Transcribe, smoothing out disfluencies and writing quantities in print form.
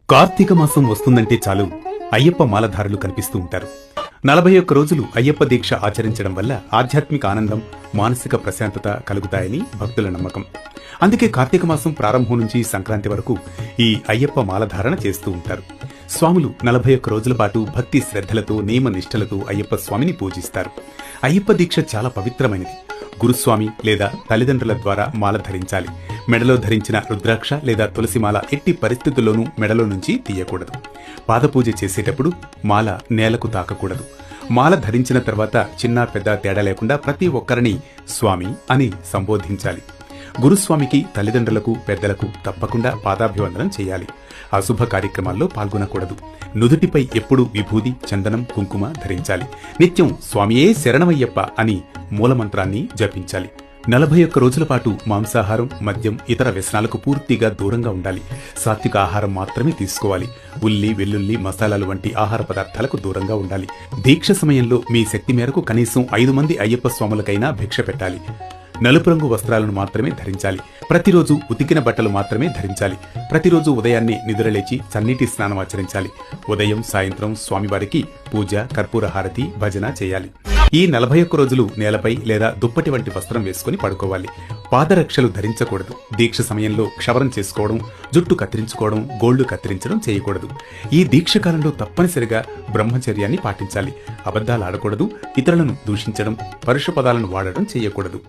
కార్తీక మాసం వస్తుందంటే చాలు అయ్యప్ప మాలధారులు కనిపిస్తూ ఉంటారు. 41 రోజులు అయ్యప్ప దీక్ష ఆచరించడం వల్ల ఆధ్యాత్మిక ఆనందం, మానసిక ప్రశాంతత కలుగుతాయని భక్తుల నమ్మకం. అందుకే కార్తీక మాసం ప్రారంభం నుంచి సంక్రాంతి వరకు ఈ అయ్యప్ప మాలధారణ చేస్తూ ఉంటారు. స్వాములు 41 రోజుల పాటు భక్తి శ్రద్ధలతో నియమ నిష్టలతో అయ్యప్ప స్వామిని పూజిస్తారు. అయ్యప్ప దీక్ష చాలా పవిత్రమైనది. గురుస్వామి లేదా తల్లిదండ్రుల ద్వారా మాల ధరించాలి. మెడలో ధరించిన రుద్రాక్ష లేదా తులసిమాల ఎట్టి పరిస్థితుల్లోనూ మెడలో నుంచి తీయకూడదు. పాదపూజ చేసేటప్పుడు మాల నేలకు తాకకూడదు. మాల ధరించిన తర్వాత చిన్న పెద్ద తేడా లేకుండా ప్రతి ఒక్కరిని స్వామి అని సంబోధించాలి. గురుస్వామికి, తల్లిదండ్రులకు, పెద్దలకు తప్పకుండా పాదాభివందనం చేయాలి. అశుభ కార్యక్రమాల్లో పాల్గొనకూడదు. నుదుటిపై ఎప్పుడూ విభూది, చందనం, కుంకుమ ధరించాలి. నిత్యం స్వామియే శరణమయ్యప్ప అని మూలమంత్రాన్ని జపించాలి. 41 రోజుల పాటు మాంసాహారం, మద్యం, ఇతర వ్యసనాలకు పూర్తిగా దూరంగా ఉండాలి. సాత్విక ఆహారం మాత్రమే తీసుకోవాలి. ఉల్లి, వెల్లుల్లి, మసాలాలు వంటి ఆహార పదార్థాలకు దూరంగా ఉండాలి. దీక్ష సమయంలో మీ శక్తి మేరకు కనీసం 5 మంది అయ్యప్ప స్వాములకైనా భిక్ష పెట్టాలి. నలుపు రంగు వస్త్రాలను మాత్రమే ధరించాలి. ప్రతిరోజు ఉతికిన బట్టలు మాత్రమే ధరించాలి. ప్రతిరోజు ఉదయాన్నే నిద్రలేచి చన్నీటి స్నానం ఆచరించాలి. ఉదయం, సాయంత్రం స్వామివారికి పూజ, కర్పూర హారతి, భజన చేయాలి. ఈ 41 రోజులు నేలపై లేదా దుప్పటి వంటి వస్త్రం వేసుకుని పడుకోవాలి. పాదరక్షలు ధరించకూడదు. దీక్ష సమయంలో క్షవరం చేసుకోవడం, జుట్టు కత్తిరించుకోవడం, గోళ్లు కత్తిరించడం చేయకూడదు. ఈ దీక్ష కాలంలో తప్పనిసరిగా బ్రహ్మచర్యాన్ని పాటించాలి. అబద్ధాలు ఆడకూడదు. ఇతరులను దూషించడం, పరుష పదాలను వాడడం చేయకూడదు.